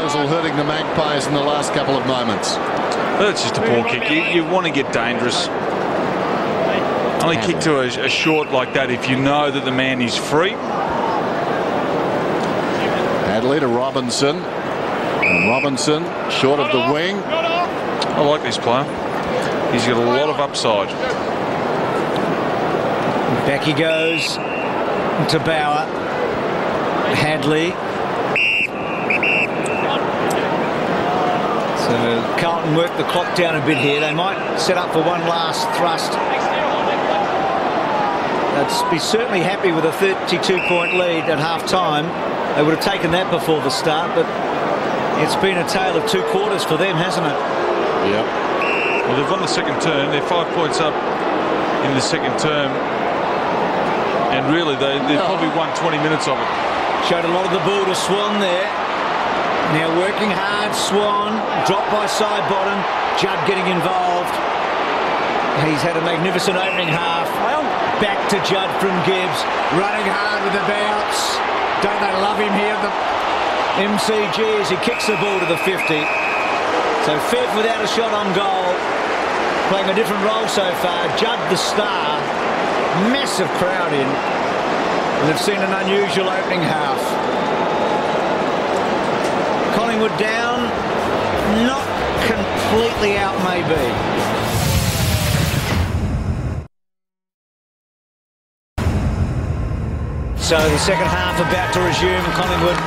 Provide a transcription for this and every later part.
disposal hurting the Magpies in the last couple of moments. That's just a poor kick. You want to get dangerous. Only kick to a short like that if you know that the man is free. Hadley to Robinson. And Robinson short of the wing. I like this player. He's got a lot of upside. Back he goes to Bauer. Hadley. So Carlton work the clock down a bit here. They might set up for one last thrust. They'd be certainly happy with a 32-point lead at half-time. They would have taken that before the start, but it's been a tale of 2 quarters for them, hasn't it? Yep. Well, they've won the second term. They're 5 points up in the second term. And really, they've probably won 20 minutes of it. Showed a lot of the ball to Swan there. Now working hard, Swan. Dropped by side bottom. Judd getting involved. He's had a magnificent opening half. Back to Judd from Gibbs. Running hard with the bounce. Don't they love him here at the MCG as he kicks the ball to the 50. So Fev without a shot on goal. Playing a different role so far. Judd the star. Massive crowd in. And they've seen an unusual opening half. Collingwood down. Not completely out maybe. So the second half about to resume. Collingwood,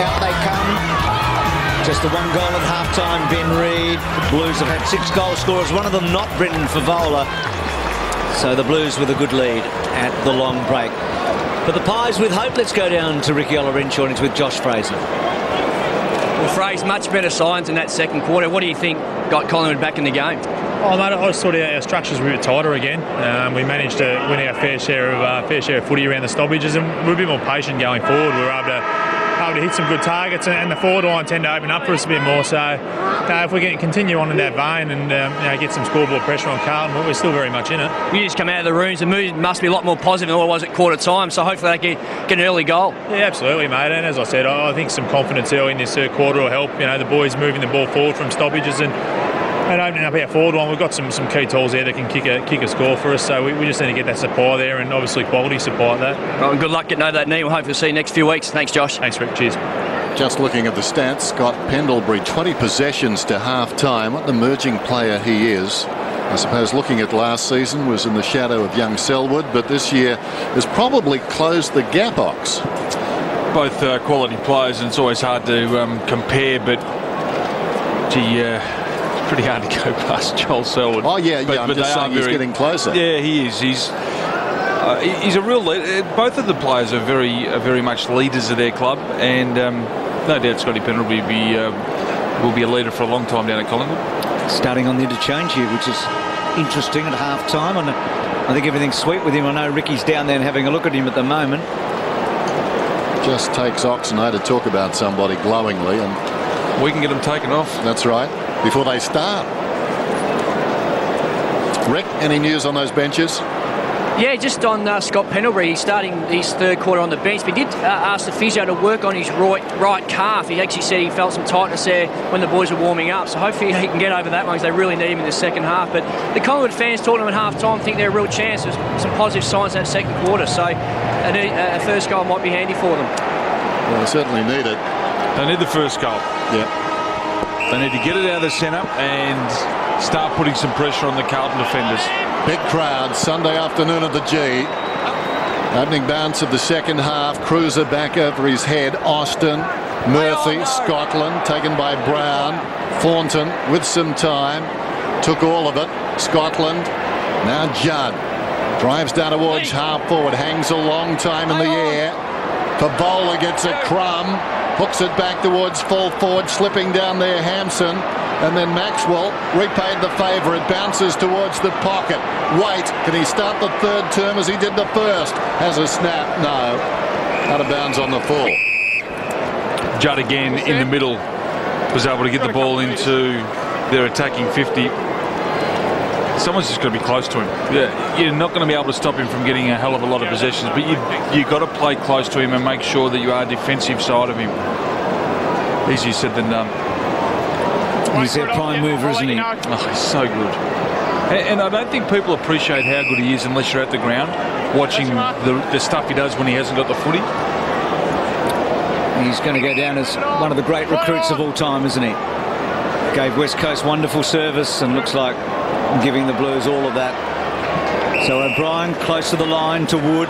out they come. Just the 1 goal at half-time, Ben Reid. The Blues have had 6 goal scorers, one of them not Brendan Favola. So the Blues with a good lead at the long break. But the Pies with hope. Let's go down to Ricky Olorenshaw, and it's with Josh Fraser. Well, Fraser, much better signs in that second quarter. What do you think got Collingwood back in the game? Oh, mate, I just thought our structures were a bit tighter again. We managed to win our fair share of footy around the stoppages, and we're a bit more patient going forward. We were able to hit some good targets, and the forward line tend to open up for us a bit more. So if we can continue on in that vein and get some scoreboard pressure on Carlton, we're still very much in it. You just come out of the rooms, the mood must be a lot more positive than what it was at quarter time, so hopefully they get an early goal. Yeah, absolutely, mate. And as I said, I think some confidence early in this third quarter will help. The boys moving the ball forward from stoppages and opening up our forward line. We've got some key tools there that can kick a score for us, so we just need to get that supply there, and obviously quality supply at that. Well, good luck getting over that knee. We'll hopefully see you next few weeks. Thanks, Josh. Thanks, Rick. Cheers. Just looking at the stats, Scott Pendlebury, 20 possessions to half-time. What an emerging player he is. I suppose looking at last season was in the shadow of young Selwood, but this year has probably closed the gap, Ox. Both quality players, and it's always hard to compare, but gee, pretty hard to go past Joel Selwood. Oh yeah, I'm just saying he's getting closer. Yeah, he is. He's a real leader. Both of the players are very much leaders of their club, and no doubt Scotty Pendlebury will be a leader for a long time down at Collingwood. Starting on the interchange here, which is interesting at half-time. And I think everything's sweet with him. I know Ricky's down there and having a look at him at the moment. Just takes Ox and I to talk about somebody glowingly, and we can get them taken off. That's right. Before they start. Rick, any news on those benches? Yeah, just on Scott Pendlebury. He's starting his third quarter on the bench, but he did ask the physio to work on his right calf. He actually said he felt some tightness there when the boys were warming up, so hopefully he can get over that one because they really need him in the second half. But the Collingwood fans talking to him at half-time think they're a real chance. There's some positive signs in that second quarter, so a first goal might be handy for them. Well, they certainly need it. They need the first goal. Yeah. They need to get it out of the centre and start putting some pressure on the Carlton defenders. Big crowd Sunday afternoon at the G. Opening bounce of the second half. Cruiser back over his head. Austin, Murphy, Scotland taken by Brown. Thornton with some time. Took all of it. Scotland. Now Judd. Drives down towards half forward. Hangs a long time in the air. Favola gets a crumb. Hooks it back towards full forward. Slipping down there Hampson. And then Maxwell repaid the favour. It bounces towards the pocket. Wait, can he start the third term as he did the first? Has a snap? No. Out of bounds on the full. Judd again in the middle was able to get the ball into their attacking 50. Someone's just got to be close to him. Yeah, you're not going to be able to stop him from getting a hell of a lot of possessions, but you've got to play close to him and make sure that you are defensive side of him. Easier said than done. He's their prime mover, isn't he? Oh, he's so good. And I don't think people appreciate how good he is unless you're at the ground watching the stuff he does when he hasn't got the footy. He's going to go down as one of the great recruits of all time, isn't he? Gave West Coast wonderful service and looks like giving the Blues all of that. So O'Brien close to the line to Wood.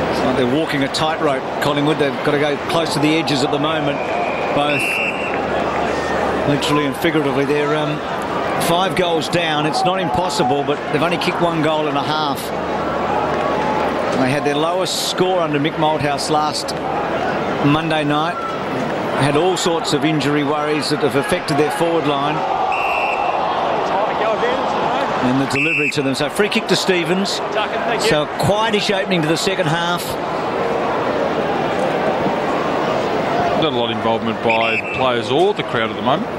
It's like they're walking a tightrope, Collingwood. They've got to go close to the edges at the moment, both literally and figuratively. They're 5 goals down. It's not impossible, but they've only kicked 1 goal and a half. They had their lowest score under Mick Malthouse last Monday night. Had all sorts of injury worries that have affected their forward line. And the delivery to them. So free kick to Stevens. So a quietish opening to the second half. Not a lot of involvement by the players or the crowd at the moment.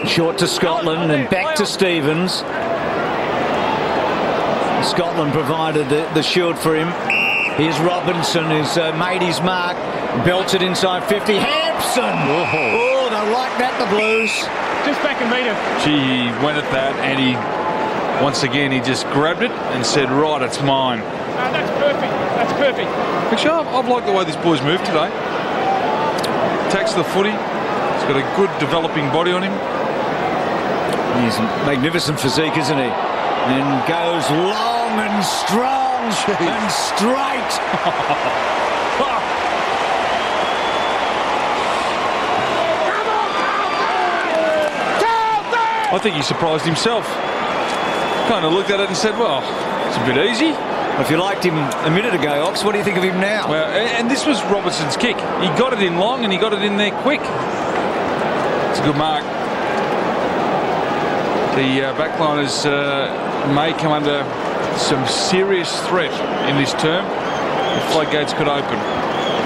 Short to Scotland and back to Stevens. Scotland provided the shield for him. Here's Robinson, who's made his mark. Belted inside 50. Hampson! Oh, they like that, the Blues. Just back and meet him. Gee, he went at that and he, once again, he just grabbed it and said, right, it's mine. That's perfect. That's perfect. Actually, I've liked the way this boy's moved today. Attacks the footy. He's got a good developing body on him. He's a magnificent physique, isn't he? And goes long and strong and straight. I think he surprised himself. Kind of looked at it and said, well, it's a bit easy. If you liked him a minute ago, Ox, what do you think of him now? Well, and this was Robertson's kick. He got it in long and he got it in there quick. It's a good mark. The backliners may come under some serious threat in this term. The floodgates could open.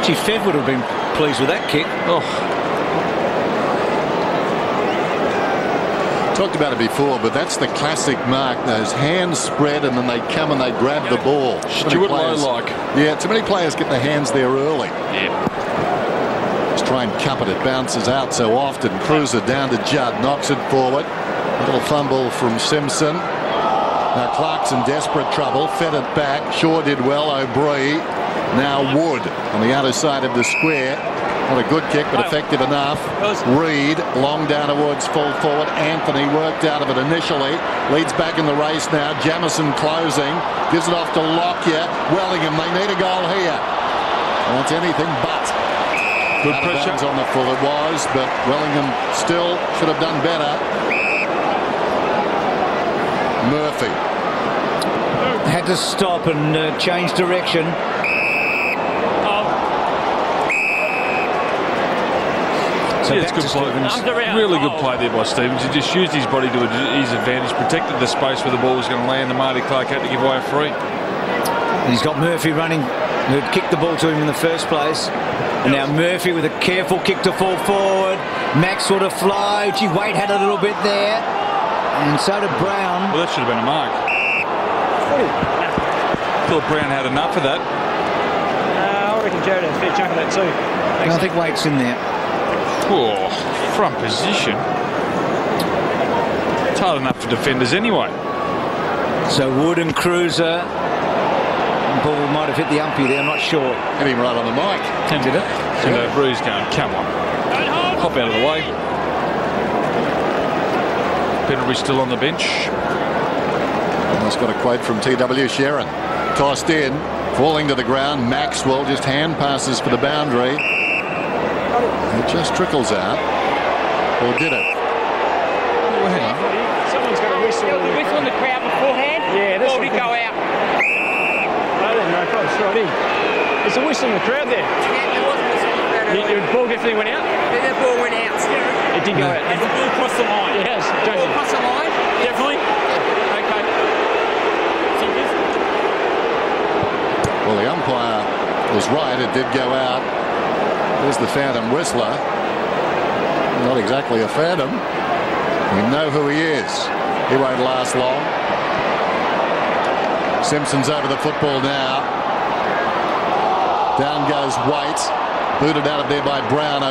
Gee, Fev would have been pleased with that kick. Oh. Talked about it before, but that's the classic mark. Those hands spread and then they come and they grab the ball. Stuart Lowe-like. Yeah, too many players get their hands there early. Yeah. Just try and cup it. It bounces out so often. Cruiser down to Judd. Knocks it forward. A little fumble from Simpson. Now Clark's in desperate trouble. Fed it back. Shaw did well. O'Brien. Now Wood on the outer side of the square. Not a good kick, but effective enough. Reed, long down towards full forward. Anthony worked out of it initially. Leads back in the race now. Jamison closing. Gives it off to Lockyer. Wellingham, they need a goal here. Well, it's anything but. Good pressure on the full it was, but Wellingham still should have done better. Murphy. Had to stop and change direction. So yeah, it's good play. Really good play there by Stevens. He just used his body to his advantage, protected the space where the ball was going to land, and Marty Clark had to give away a free. And he's got Murphy running, who'd kicked the ball to him in the first place. And now Murphy with a careful kick to fall forward. Max would have flowed. Gee, Wade had a little bit there. And so did Brown. Well, that should have been a mark. Thought Brown had enough of that. I reckon Jared had a fair chunk of that too. I think Wade's in there. Oh, front position. It's hard enough for defenders anyway. So Wood and Cruiser. Ball might have hit the umpy there, I'm not sure. Hit him right on the mic. Did it? And Breeze going, come on. Hop out of the way. Pendlebury still on the bench. Almost got a quote from T.W. Sheeran. Tossed in, falling to the ground. Maxwell just hand passes for the boundary. It just trickles out. Or did it? Oh, hang on. Someone's got a whistle. The whistle on the crowd beforehand? Yeah, that's or did it go out? I don't know, probably straight in. There's a whistle in the crowd there. Yeah, there was a whistle in the crowd. Your ball definitely went out? Yeah, the ball went out. It did go out. Has the ball crossed the line? It has. Ball crossed the line? Definitely? Okay. Well, the umpire was right. It did go out. There's the phantom whistler. Not exactly a phantom. You know who he is. He won't last long. Simpson's over the football now. Down goes Waite. Booted out of there by Brown.